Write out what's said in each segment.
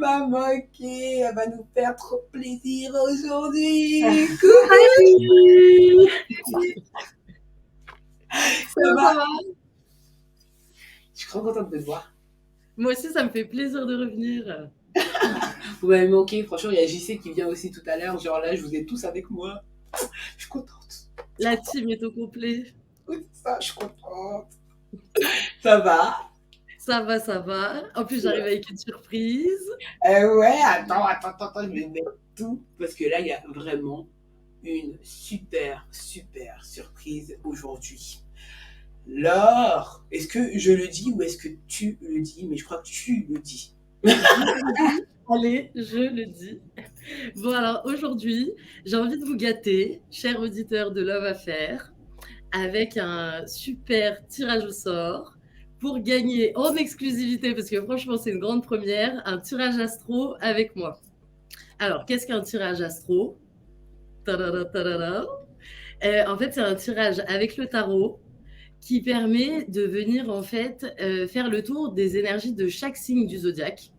m'a moqué, elle va nous faire trop plaisir aujourd'hui. Salut. Ça va? Ça va? Je suis trop contente de te voir. Moi aussi, ça me fait plaisir de revenir. Vous m'avez manqué, franchement, il y a JC qui vient aussi tout à l'heure, genre là, je vous ai tous avec moi. Je suis contente. La team est au complet. Oui, c'est ça, je suis contente. Ça va? Ça va, ça va. En plus, j'arrive avec une surprise. Ouais, attends, je vais mettre tout, parce que là, il y a vraiment une super surprise aujourd'hui. Laure, est-ce que je le dis ou est-ce que tu le dis? Mais je crois que tu le dis. Allez, je le dis. Bon, alors aujourd'hui, j'ai envie de vous gâter, chers auditeurs de Love Affaires, avec un super tirage au sort pour gagner en exclusivité, parce que franchement, c'est une grande première, un tirage astro avec moi. Alors, qu'est-ce qu'un tirage astro? Tadada, tadada. En fait, c'est un tirage avec le tarot qui permet de venir en fait faire le tour des énergies de chaque signe du zodiaque.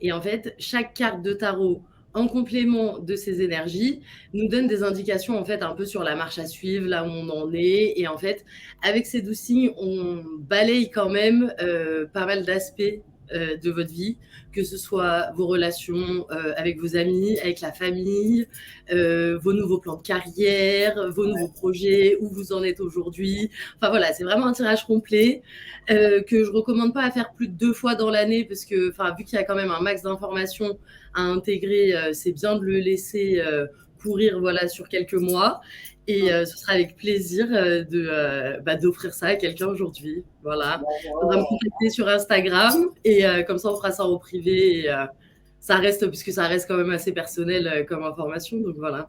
Et en fait, chaque carte de tarot en complément de ces énergies nous donne des indications en fait un peu sur la marche à suivre, là où on en est. Et en fait, avec ces 12 signes, on balaye quand même pas mal d'aspects de votre vie, que ce soit vos relations avec vos amis, avec la famille, vos nouveaux plans de carrière, vos nouveaux projets, où vous en êtes aujourd'hui. Enfin voilà, c'est vraiment un tirage complet que je recommande pas à faire plus de 2 fois dans l'année parce que, vu qu'il y a quand même un max d'informations à intégrer, c'est bien de le laisser pourrir voilà, sur quelques mois. Et ce sera avec plaisir d'offrir ça à quelqu'un aujourd'hui. Voilà. Il faudra me contacter sur Instagram et comme ça, on fera ça en privé. Et, ça reste, puisque ça reste quand même assez personnel comme information. Donc voilà.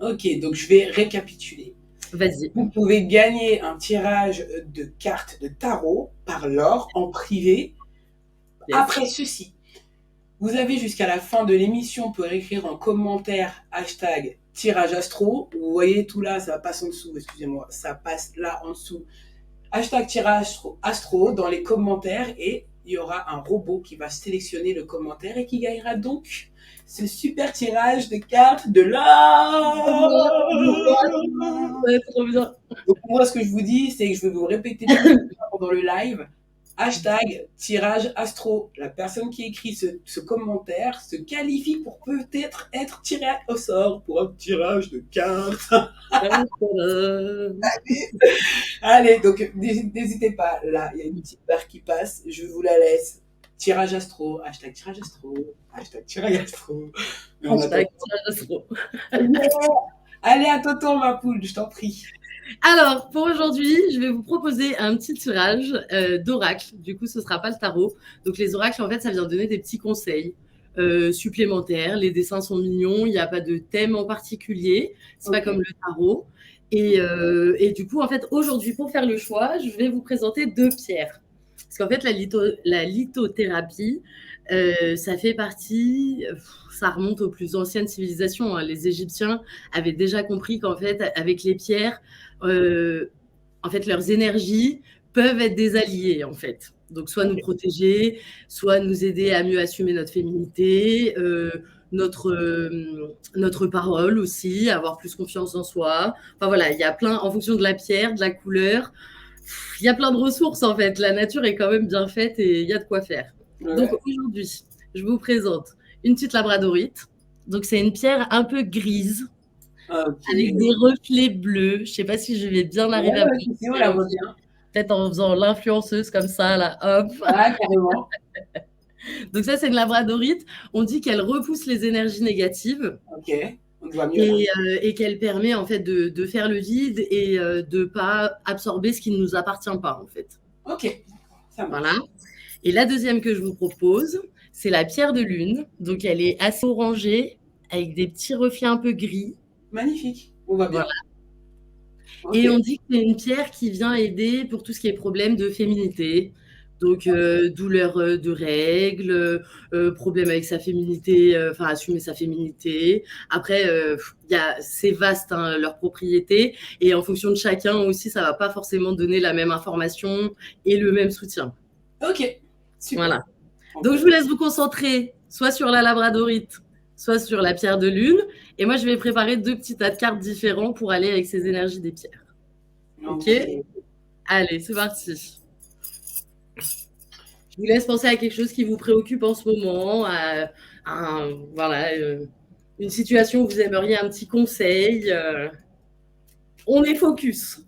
Ok, donc je vais récapituler. Vas-y. Vous pouvez gagner un tirage de cartes de tarot par Laure en privé. Yes. Après ceci, vous avez jusqu'à la fin de l'émission pour écrire en commentaire hashtag tirage astro. Vous voyez tout là, ça passe en dessous, excusez-moi, ça passe là en dessous. Hashtag tirage astro dans les commentaires et il y aura un robot qui va sélectionner le commentaire et qui gagnera donc ce super tirage de cartes de l'or. Ouais, trop bien. Donc moi, ce que je vous dis, c'est que je vais vous répéter pendant le live. Hashtag tirage astro. La personne qui écrit ce commentaire se qualifie pour peut-être être tiré au sort pour un tirage de cartes. Allez, donc n'hésitez pas. Là, il y a une petite barre qui passe. Je vous la laisse. Tirage astro. Hashtag tirage astro. Hashtag tirage astro. Hashtag tirage astro. Allez, à ton tour, ma poule, je t'en prie. Alors, pour aujourd'hui, je vais vous proposer un petit tirage d'oracle. Du coup, ce ne sera pas le tarot. Donc, les oracles, en fait, ça vient donner des petits conseils supplémentaires. Les dessins sont mignons. Il n'y a pas de thème en particulier. C'est pas comme le tarot. Et du coup, en fait, aujourd'hui, pour faire le choix, je vais vous présenter 2 pierres. Parce qu'en fait, la lithothérapie, ça fait partie, ça remonte aux plus anciennes civilisations. Hein. Les Égyptiens avaient déjà compris qu'en fait, avec les pierres, en fait, leurs énergies peuvent être des alliés, en fait. Donc, soit nous protéger, soit nous aider à mieux assumer notre féminité, notre parole aussi, avoir plus confiance en soi. Enfin, voilà, il y a plein, en fonction de la pierre, de la couleur, il y a plein de ressources, en fait. La nature est quand même bien faite et il y a de quoi faire. Ouais. Donc, aujourd'hui, je vous présente une petite labradorite. Donc, c'est une pierre un peu grise, avec des reflets bleus. Je ne sais pas si je vais bien arriver à vous la voir bien. Peut-être en faisant l'influenceuse comme ça, là, hop. Ah, carrément. Donc ça, c'est une labradorite. On dit qu'elle repousse les énergies négatives. Ok, on voit mieux. Et qu'elle permet en fait de faire le vide et de ne pas absorber ce qui ne nous appartient pas, en fait. Ok, ça marche. Voilà. Et la deuxième que je vous propose, c'est la pierre de lune. Donc elle est assez orangée, avec des petits reflets un peu gris. Magnifique, on voit bien. Voilà. Okay. Et on dit que c'est une pierre qui vient aider pour tout ce qui est problème de féminité. Donc, douleur de règles, problème avec sa féminité, assumer sa féminité. Après, c'est vaste, hein, leur propriété. Et en fonction de chacun aussi, ça ne va pas forcément donner la même information et le même soutien. Ok, super. Voilà. Donc, je vous laisse vous concentrer soit sur la labradorite, soit sur la pierre de lune. Et moi, je vais préparer 2 petits tas de cartes différents pour aller avec ces énergies des pierres. Ok. Allez, c'est parti. Je vous laisse penser à quelque chose qui vous préoccupe en ce moment, voilà, une situation où vous aimeriez un petit conseil. On est focus.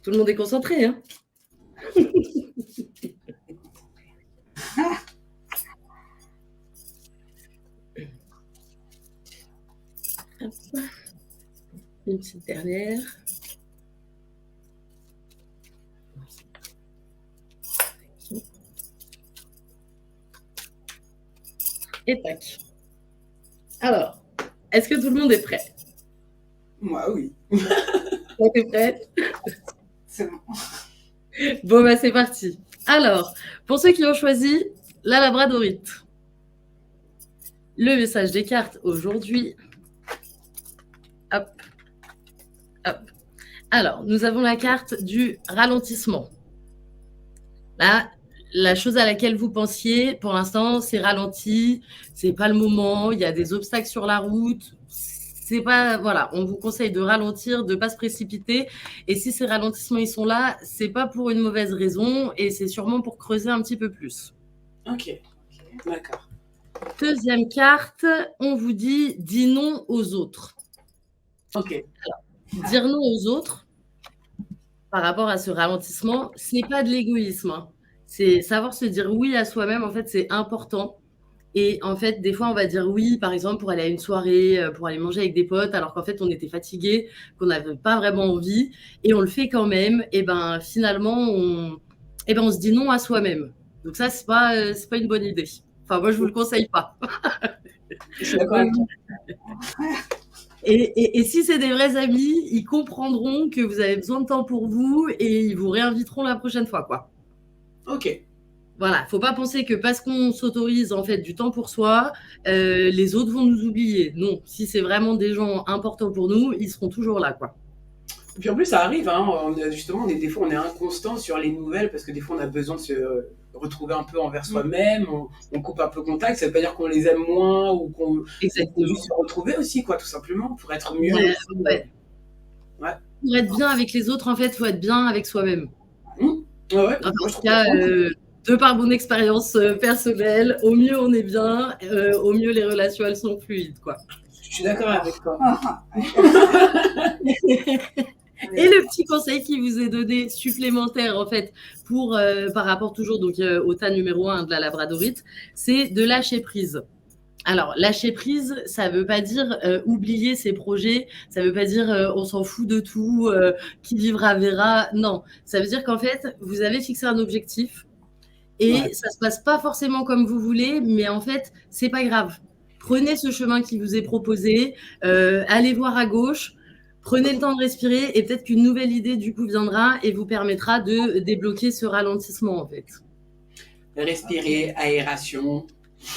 Tout le monde est concentré, hein? Une petite dernière. Et tac. Alors, est-ce que tout le monde est prêt? Moi, oui. Toi, t'es prête? C'est bon. Bon, bah, c'est parti. Alors, pour ceux qui ont choisi la labradorite, le message des cartes aujourd'hui. Hop. Hop. Alors, nous avons la carte du ralentissement. Là, la chose à laquelle vous pensiez, pour l'instant, c'est ralenti, c'est pas le moment, il y a des obstacles sur la route. C'est pas, voilà, on vous conseille de ralentir, de pas se précipiter. Et si ces ralentissements ils sont là, c'est pas pour une mauvaise raison et c'est sûrement pour creuser un petit peu plus. Ok, d'accord. Deuxième carte, on vous dit dis non aux autres. Ok. Alors, dire non aux autres par rapport à ce ralentissement, c'est pas de l'égoïsme, hein. C'est savoir se dire oui à soi-même, en fait, c'est important. Et en fait, des fois, on va dire oui, par exemple, pour aller à une soirée, pour aller manger avec des potes, alors qu'en fait, on était fatigué, qu'on n'avait pas vraiment envie, et on le fait quand même. Et ben, finalement, on se dit non à soi-même. Donc ça, c'est pas une bonne idée. Enfin, moi, je vous le conseille pas. Je suis d'accord avec toi. Et si c'est des vrais amis, ils comprendront que vous avez besoin de temps pour vous et ils vous réinviteront la prochaine fois, quoi. Ok. Voilà, faut pas penser que parce qu'on s'autorise en fait du temps pour soi, les autres vont nous oublier. Non, si c'est vraiment des gens importants pour nous, ils seront toujours là, quoi. Et puis en plus, ça arrive, hein, justement, des fois, on est inconstant sur les nouvelles parce que des fois, on a besoin de se retrouver un peu envers soi-même, on coupe un peu contact. Ça veut pas dire qu'on les aime moins ou qu'on faut juste se retrouver aussi, quoi, tout simplement, pour être mieux. Ouais. Pour être bien avec les autres, en fait, faut être bien avec soi-même. Ouais. En tout cas, de par mon expérience personnelle, au mieux on est bien, au mieux les relations elles sont fluides, quoi. Je suis d'accord avec toi. Et le petit conseil qui vous est donné supplémentaire en fait pour par rapport toujours donc au tas numéro 1 de la labradorite, c'est de lâcher prise. Alors, lâcher prise, ça veut pas dire oublier ses projets, ça veut pas dire on s'en fout de tout, qui vivra verra. Non, ça veut dire qu'en fait, vous avez fixé un objectif et ça se passe pas forcément comme vous voulez, mais en fait, c'est pas grave. Prenez ce chemin qui vous est proposé, allez voir à gauche, prenez le temps de respirer et peut-être qu'une nouvelle idée du coup viendra et vous permettra de débloquer ce ralentissement en fait. Respirer, aération.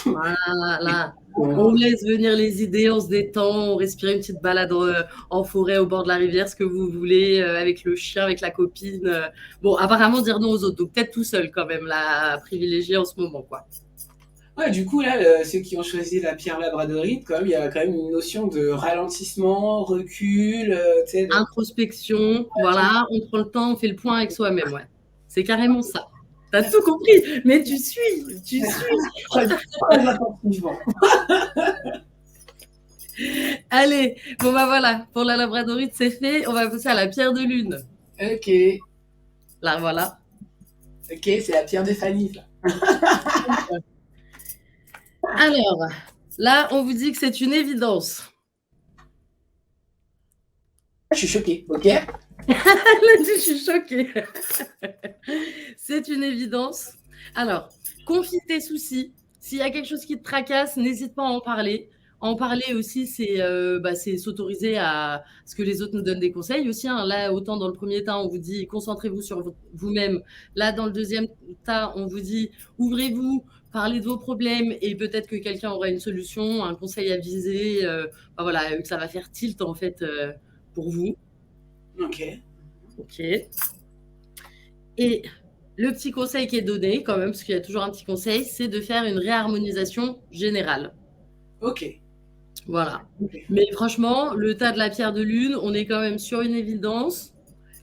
Voilà, on laisse venir les idées, on se détend, on respire une petite balade en forêt au bord de la rivière, ce que vous voulez, avec le chien, avec la copine. Bon, apparemment dire non aux autres, donc peut-être tout seul quand même, la privilégiée en ce moment, quoi. Ouais, du coup, là, ceux qui ont choisi la pierre labradorite, quand même, il y a quand même une notion de ralentissement, recul, introspection, voilà, on prend le temps, on fait le point avec soi-même, ouais. C'est carrément ça. T'as tout compris, mais tu suis. Allez, bon bah voilà, pour la labradorite c'est fait, on va passer à la pierre de lune. Ok. Là, voilà. Ok, c'est la pierre de Fanny, là. Alors, là, on vous dit que c'est une évidence. Je suis choquée, ok. Je suis choquée. C'est une évidence. Alors, confie tes soucis. S'il y a quelque chose qui te tracasse, n'hésite pas à en parler. En parler aussi, c'est s'autoriser à ce que les autres nous donnent des conseils aussi, hein. Là, autant dans le premier temps, on vous dit: «Concentrez-vous sur vous-même». Là, dans le deuxième tas, on vous dit: «Ouvrez-vous, parlez de vos problèmes et peut-être que quelqu'un aura une solution, un conseil avisé», enfin voilà, que ça va faire tilt en fait, pour vous. OK. OK. Et le petit conseil qui est donné quand même, parce qu'il y a toujours un petit conseil, c'est de faire une réharmonisation générale. OK. Voilà. OK. Mais franchement, le tas de la pierre de lune, on est quand même sur une évidence.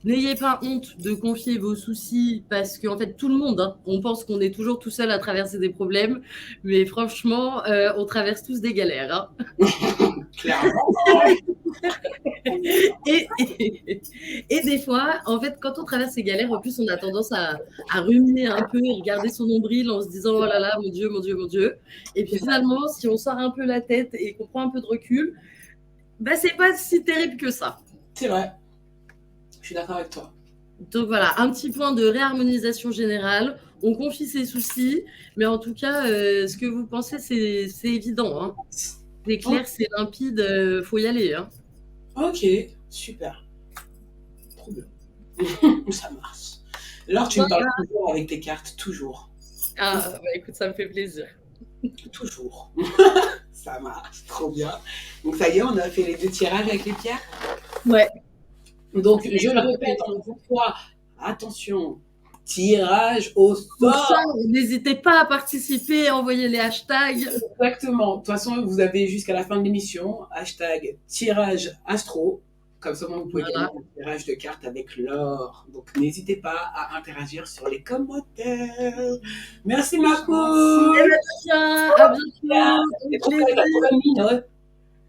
N'ayez pas honte de confier vos soucis parce qu'en fait, tout le monde, hein, on pense qu'on est toujours tout seul à traverser des problèmes, mais franchement, on traverse tous des galères, hein. Clairement. Et des fois, en fait, quand on traverse ces galères, en plus, on a tendance à ruminer un peu et regarder son nombril en se disant: «Oh là là, mon Dieu, mon Dieu, mon Dieu». Et puis C'est vrai, finalement, si on sort un peu la tête et qu'on prend un peu de recul, bah, c'est pas si terrible que ça. c'est vrai. Je suis d'accord avec toi. Donc voilà, un petit point de réharmonisation générale. On confie ses soucis, mais en tout cas, ce que vous pensez, c'est évident, hein. C'est O clair, c'est limpide, faut y aller, hein. OK, super, trop bien. Ça marche. Alors tu me parles Voilà. toujours avec tes cartes, toujours, Ah, bah, écoute, ça me fait plaisir. toujours. Ça marche, trop bien. Donc ça y est, on a fait les 2 tirages avec les pierres. Ouais. Donc je le répète encore une fois, attention, tirage au Pour ça, sort! n'hésitez pas à participer, à envoyer les hashtags. Exactement. De toute façon, vous avez jusqu'à la fin de l'émission, hashtag tirage astro. Comme ça, vous pouvez gagner Voilà. un tirage de cartes avec l'or. Donc, n'hésitez pas à interagir sur les commentaires. Merci, ma Eh poule. ben, tiens, à bientôt. Et Avec trop t'as trop plaisir. bonne mine, ouais.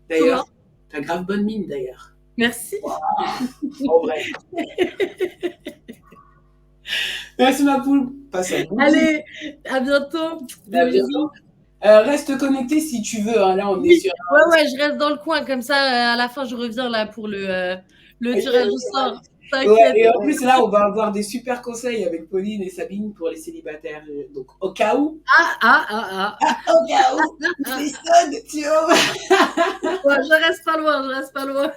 D'ailleurs, Comment? t'as grave bonne mine, d'ailleurs. Merci. En vrai. Merci, ma poule. Passe un bon dimanche. Allez, à bientôt. À Des bientôt. bisous. Reste connecté si tu veux, hein. Là, on est Oui, sur ouais, ouais, je reste dans le coin comme ça, à la fin, je reviens là pour le tirage au sort. Ouais, T'inquiète. et en plus, là, on va avoir des super conseils avec Pauline et Sabine pour les célibataires. Donc, au cas où, Ah, ah, ah, ah. au cas où, Ah. c'est ça, tu vois. Ouais, je reste pas loin, je reste pas loin.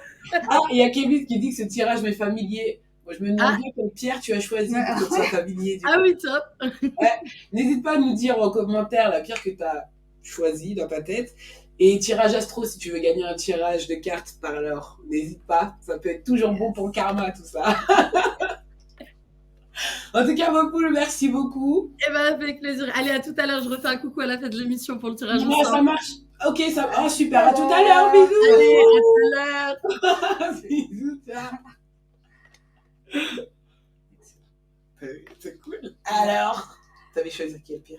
Ah, il y a Kevin qui dit que ce tirage m'est familier. Moi, je me demande Ah, bien quelle pierre tu as choisi pour que ce soit familier, du ah coup. oui, top. Ouais. N'hésite pas à nous dire en commentaire la pierre que tu as choisie dans ta tête. Et tirage astro, si tu veux gagner un tirage de cartes par l'heure, n'hésite pas. Ça peut être toujours bon pour le karma, tout ça. En tout cas, ma poule, merci beaucoup. Eh ben, avec plaisir. Allez, à tout à l'heure, je refais un coucou à la fin de l'émission pour le tirage au Ouais, sort. ça marche. Ok, ça. Oh, super. À tout à l'heure. Allez, à tout à l'heure. Bisous. Bisous. Ciao. C'est cool. Alors, t'avais choisi quelle pierre?